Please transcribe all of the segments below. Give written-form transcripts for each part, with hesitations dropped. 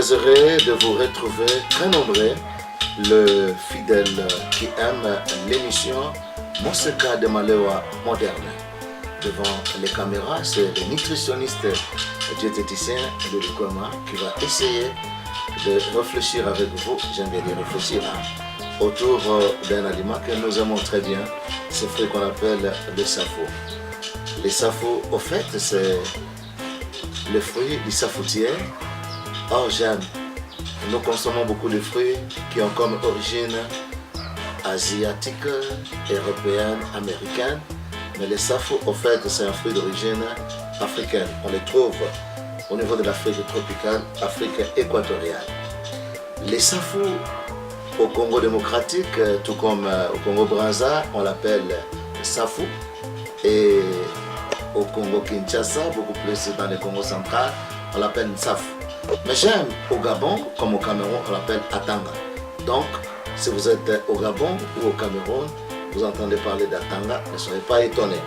très heureux de vous retrouver, très nombreux, le fidèle qui aime l'émission Moseka de Malewa moderne. Devant les caméras, c'est le nutritionniste diététicien de l'Ikoma qui va essayer de réfléchir avec vous, j'aime bien dire réfléchir, autour d'un aliment que nous aimons très bien, ce fruit qu'on appelle le safo. Les safo, au fait, c'est le fruit du safoutier. Or, j'aime. Nous consommons beaucoup de fruits qui ont comme origine asiatique, européenne, américaine. Mais les safo, au fait, c'est un fruit d'origine africaine. On les trouve au niveau de l'Afrique tropicale, Afrique équatoriale. Les safo, au Congo démocratique, tout comme au Congo-Brazza, on l'appelle safo. Et au Congo-Kinshasa, beaucoup plus dans le Congo central, on l'appelle safo. Mais j'aime au Gabon, comme au Cameroun, on l'appelle atanga. Donc, si vous êtes au Gabon ou au Cameroun, vous entendez parler d'atanga, ne soyez pas étonnés.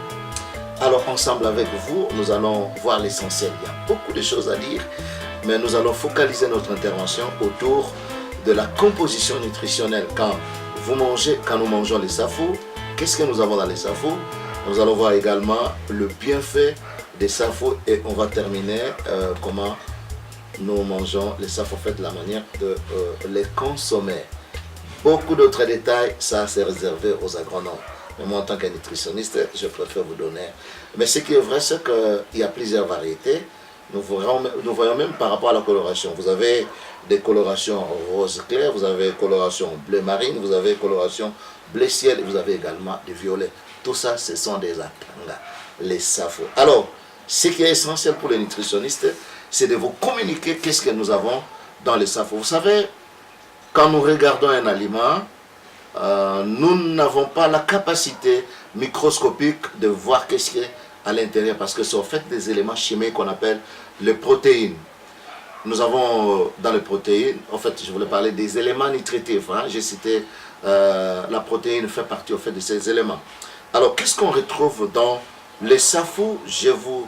Alors, ensemble avec vous, nous allons voir l'essentiel. Il y a beaucoup de choses à dire, mais nous allons focaliser notre intervention autour de la composition nutritionnelle. Quand nous mangeons les safo, qu'est-ce que nous avons dans les safo? Nous allons voir également le bienfait des safo et on va terminer comment nous mangeons les safo, en fait, la manière de les consommer. Beaucoup d'autres détails, ça c'est réservé aux agronomes. Mais moi, en tant que nutritionniste, je préfère vous donner. Mais ce qui est vrai, c'est qu'il y a plusieurs variétés. Nous voyons même par rapport à la coloration. Vous avez des colorations rose clair, vous avez coloration bleu marine, vous avez coloration bleu ciel et vous avez également des violets. Tout ça, ce sont des atanga, les safo. Alors, ce qui est essentiel pour les nutritionnistes, c'est de vous communiquer qu'est-ce que nous avons dans les safo. Vous savez, quand nous regardons un aliment, nous n'avons pas la capacité microscopique de voir qu'est-ce qu'il y a à l'intérieur parce que c'est en fait des éléments chimiques qu'on appelle les protéines. Nous avons dans les protéines, en fait je voulais parler des éléments nutritifs, j'ai cité la protéine fait partie en fait de ces éléments. Alors qu'est-ce qu'on retrouve dans les safo? Je vous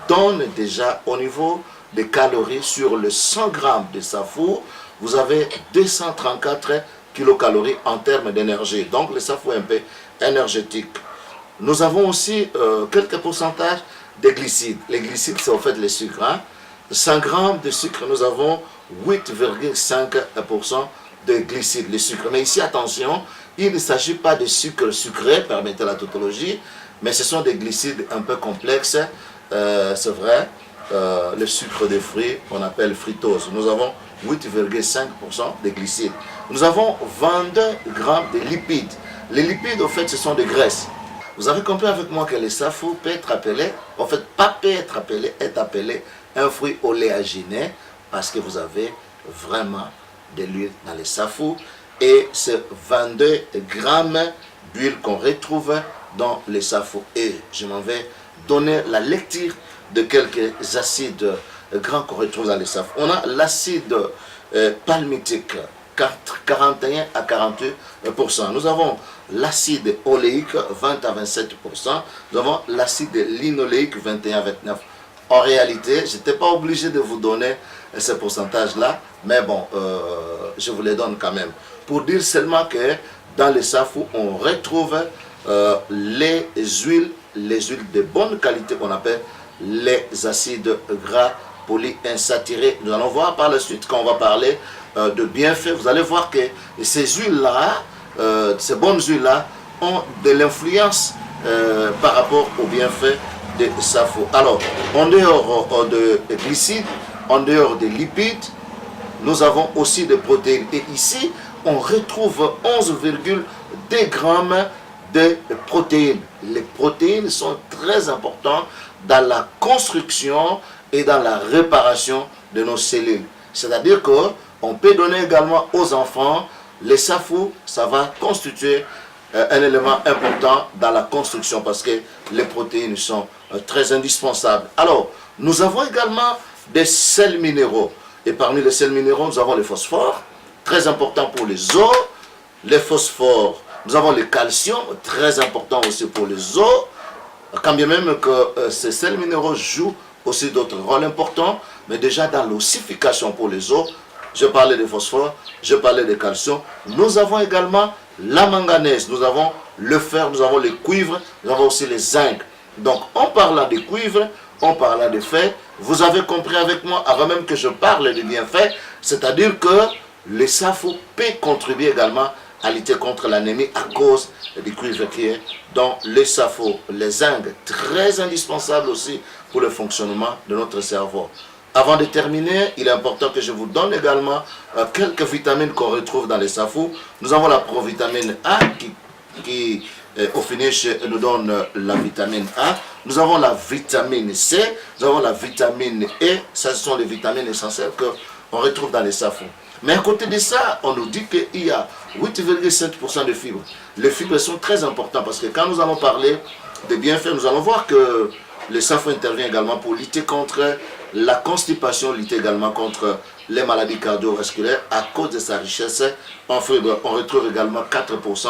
donne déjà au niveau des calories sur le 100 grammes de safo, vous avez 234 kilocalories en termes d'énergie. Donc le safo est un peu énergétique. Nous avons aussi quelques pourcentages de glucides. Les glucides, c'est en fait les sucres. 100 grammes de sucre, nous avons 8,5% de glucides, les sucres. Mais ici, attention, il ne s'agit pas de sucre sucré, permettez la tautologie, mais ce sont des glucides un peu complexes, c'est vrai. Le sucre des fruits, on appelle fructose. Nous avons 8,5% de glucides. Nous avons 22 grammes de lipides. Les lipides, en fait, ce sont des graisses. Vous avez compris avec moi que le safo peut être appelé, en fait, pas peut être appelé, est appelé un fruit oléagineux parce que vous avez vraiment de l'huile dans les safo et c'est 22 grammes d'huile qu'on retrouve dans les safo. Et je m'en vais donner la lecture de quelques acides gras qu'on retrouve dans les safo. On a l'acide palmitique, 41 à 48%. Nous avons l'acide oléique, 20 à 27%. Nous avons l'acide linoléique, 21 à 29%. En réalité, je n'étais pas obligé de vous donner ce pourcentage-là, mais bon, je vous les donne quand même. Pour dire seulement que dans les safo, on retrouve les huiles de bonne qualité qu'on appelle les acides gras polyinsaturés. Nous allons voir par la suite, quand on va parler de bienfaits, vous allez voir que ces huiles-là, ces bonnes huiles-là, ont de l'influence par rapport aux bienfaits de safo. Alors, en dehors de glucides, en dehors des lipides, nous avons aussi des protéines. Et ici, on retrouve 11,2 grammes de protéines. Les protéines sont très importantes dans la construction et dans la réparation de nos cellules. C'est-à-dire qu'on peut donner également aux enfants les safo, ça va constituer un élément important dans la construction parce que les protéines sont très indispensables. Alors, nous avons également des sels minéraux. Et parmi les sels minéraux, nous avons le phosphore, très important pour les os. Les phosphores, nous avons le calcium, très important aussi pour les os. Quand bien même que ces sels minéraux jouent aussi d'autres rôles importants, mais déjà dans l'ossification pour les os, je parlais de phosphore, je parlais de calcium. Nous avons également la manganèse, nous avons le fer, nous avons le cuivre, nous avons aussi le zinc. Donc en parlant de cuivre, en parlant de fer, vous avez compris avec moi, avant même que je parle des bienfaits, c'est-à-dire que le SAFO peut contribuer également à lutter contre l'anémie à cause du cuivre qui est dans le SAFO. Les zinc, très indispensable aussi pour le fonctionnement de notre cerveau. Avant de terminer, il est important que je vous donne également quelques vitamines qu'on retrouve dans les SAFO. Nous avons la provitamine A qui au finish nous donne la vitamine A. Nous avons la vitamine C, nous avons la vitamine E. Ça, ce sont les vitamines essentielles qu'on retrouve dans les SAFO. Mais à côté de ça, on nous dit qu'il y a 8,7% de fibres. Les fibres sont très importantes parce que quand nous allons parler des bienfaits, nous allons voir que le SAFO intervient également pour lutter contre la constipation, lutter également contre les maladies cardiovasculaires à cause de sa richesse en fibres. On retrouve également 4%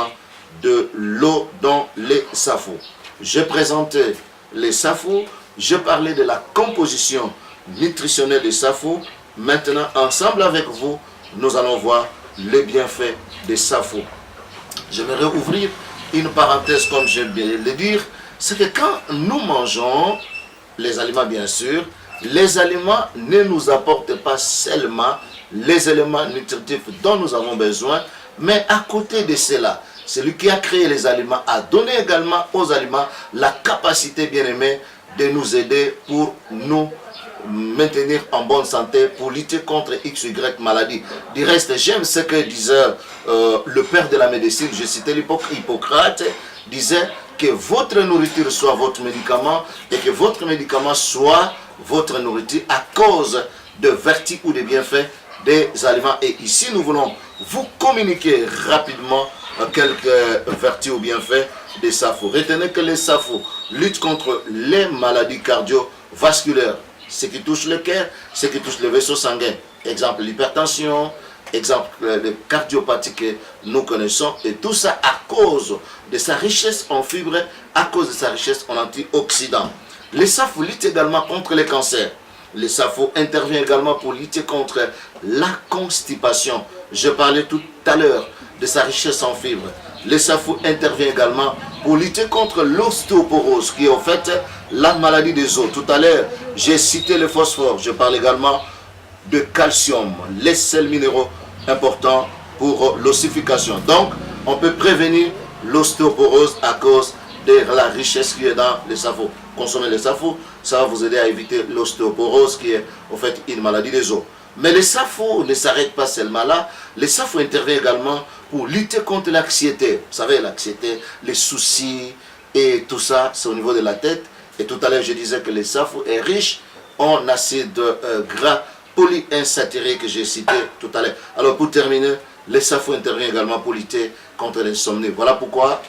de l'eau dans les SAFO. J'ai présenté les SAFO, je parlais de la composition nutritionnelle des SAFO. Maintenant, ensemble avec vous, nous allons voir les bienfaits des SAFO. J'aimerais ouvrir une parenthèse comme je viens de le dire, c'est que quand nous mangeons les aliments, bien sûr, les aliments ne nous apportent pas seulement les éléments nutritifs dont nous avons besoin, mais à côté de cela, celui qui a créé les aliments a donné également aux aliments la capacité, bien aimé, de nous aider pour nous maintenir en bonne santé, pour lutter contre X, Y maladie. Du reste, j'aime ce que disait le père de la médecine, je citais Hippocrate, disait que votre nourriture soit votre médicament et que votre médicament soit votre nourriture à cause de vertus ou de bienfaits des aliments. Et ici, nous voulons vous communiquer rapidement quelques vertus ou bienfaits des SAFO. Retenez que les SAFO luttent contre les maladies cardiovasculaires, ce qui touche le cœur, ce qui touche le vaisseau sanguin. Exemple, l'hypertension, exemple, les cardiopathies que nous connaissons, et tout ça à cause de sa richesse en fibres, à cause de sa richesse en antioxydants. Les SAFO luttent également contre les cancers. Les SAFO interviennent également pour lutter contre la constipation. Je parlais tout à l'heure de sa richesse en fibres. Les SAFO interviennent également pour lutter contre l'ostéoporose, qui est en fait la maladie des os. Tout à l'heure, j'ai cité le phosphore. Je parle également de calcium, les sels minéraux importants pour l'ossification. Donc, on peut prévenir l'ostéoporose à cause de la richesse qui est dans les SAFO. Consommer les SAFO, ça va vous aider à éviter l'ostéoporose qui est en fait une maladie des os. Mais les SAFO ne s'arrêtent pas seulement là. Les SAFO interviennent également pour lutter contre l'anxiété. Vous savez, l'anxiété, les soucis et tout ça, c'est au niveau de la tête. Et tout à l'heure, je disais que les SAFO est riche en acides gras polyinsaturés que j'ai cité tout à l'heure. Alors pour terminer, les SAFO interviennent également pour lutter contre l'insomnie. Voilà pourquoi,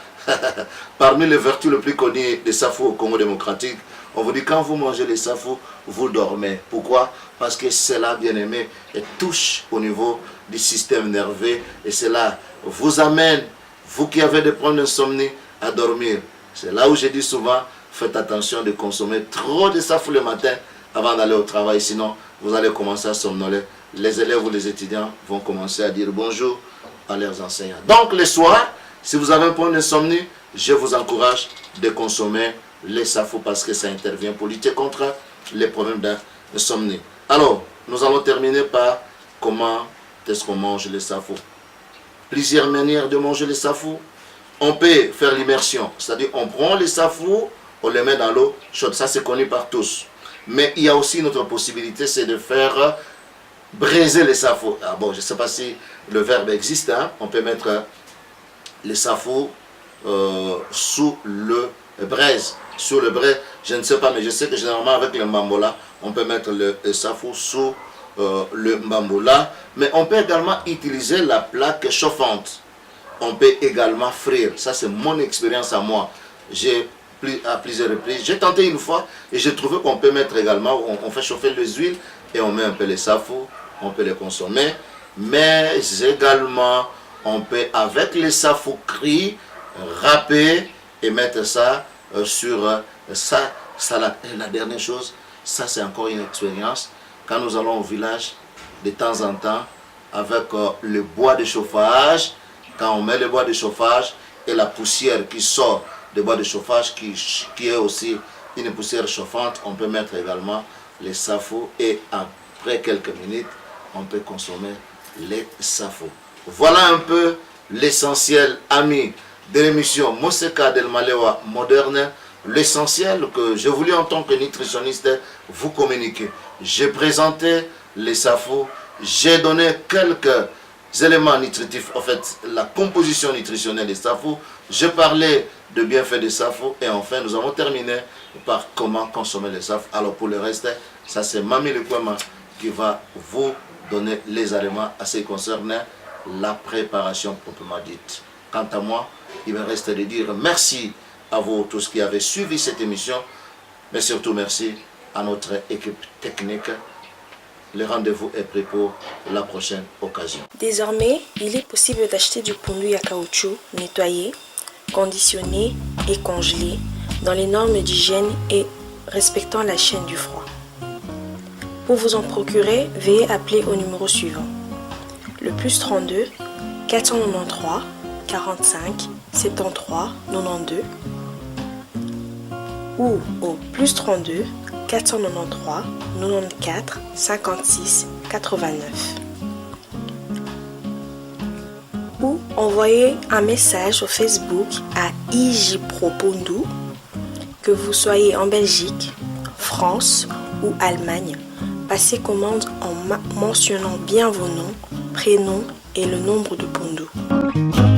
parmi les vertus les plus connues des SAFO au Congo démocratique, on vous dit quand vous mangez les SAFO, vous dormez. Pourquoi? Parce que cela, bien aimé, touche au niveau du système nerveux et cela vous amène, vous qui avez des problèmes d'insomnie, à dormir. C'est là où je dis souvent, faites attention de consommer trop de SAFO le matin avant d'aller au travail, sinon vous allez commencer à somnoler. Les élèves ou les étudiants vont commencer à dire bonjour à leurs enseignants. Donc le soir, si vous avez un problème d'insomnie, je vous encourage de consommer les SAFO parce que ça intervient pour lutter contre les problèmes d'insomnie. Alors, nous allons terminer par comment est-ce qu'on mange les SAFO. Plusieurs manières de manger les SAFO. On peut faire l'immersion, c'est-à-dire on prend les SAFO, on les met dans l'eau chaude. Ça, c'est connu par tous. Mais il y a aussi une autre possibilité, c'est de faire braiser les SAFO. Ah bon, je ne sais pas si le verbe existe. Hein? On peut mettre les SAFO sous le braise. Sur le braise, je ne sais pas, mais je sais que généralement avec le mbambola, on peut mettre le SAFO sous le mbambola. Mais on peut également utiliser la plaque chauffante. On peut également frire. Ça, c'est mon expérience à moi. J'ai à plusieurs reprises. J'ai tenté une fois et j'ai trouvé qu'on peut mettre également, on fait chauffer les huiles et on met un peu les SAFO, on peut les consommer. Mais également, on peut avec les SAFO cuits, râper et mettre ça sur ça. La dernière chose, ça c'est encore une expérience. Quand nous allons au village, de temps en temps, avec le bois de chauffage. Quand on met le bois de chauffage et la poussière qui sort du bois de chauffage, qui est aussi une poussière chauffante, on peut mettre également les safo et après quelques minutes, on peut consommer les safo. Voilà un peu l'essentiel, amis, de l'émission Moseka del Malewa moderne. L'essentiel que je voulais en tant que nutritionniste vous communiquer. J'ai présenté les safo, j'ai donné quelques éléments nutritifs, en fait, la composition nutritionnelle des safo. J'ai parlé de bienfaits des safo et enfin nous avons terminé par comment consommer les safo. Alors pour le reste, ça c'est Mami Lekwema qui va vous donner les éléments à ce qui concerne la préparation proprement dite. Quant à moi, il me reste de dire merci à vous tous qui avez suivi cette émission, mais surtout merci à notre équipe technique. Le rendez-vous est pris pour la prochaine occasion. Désormais, il est possible d'acheter du pondu à caoutchouc nettoyé, conditionné et congelé dans les normes d'hygiène et respectant la chaîne du froid. Pour vous en procurer, veuillez appeler au numéro suivant: le +32 493 45 73 92 ou au +32 493 94 56 89 ou envoyez un message au Facebook à IJProPondu, que vous soyez en Belgique, France ou Allemagne. Passez commande en mentionnant bien vos noms, prénoms et le nombre de pondu.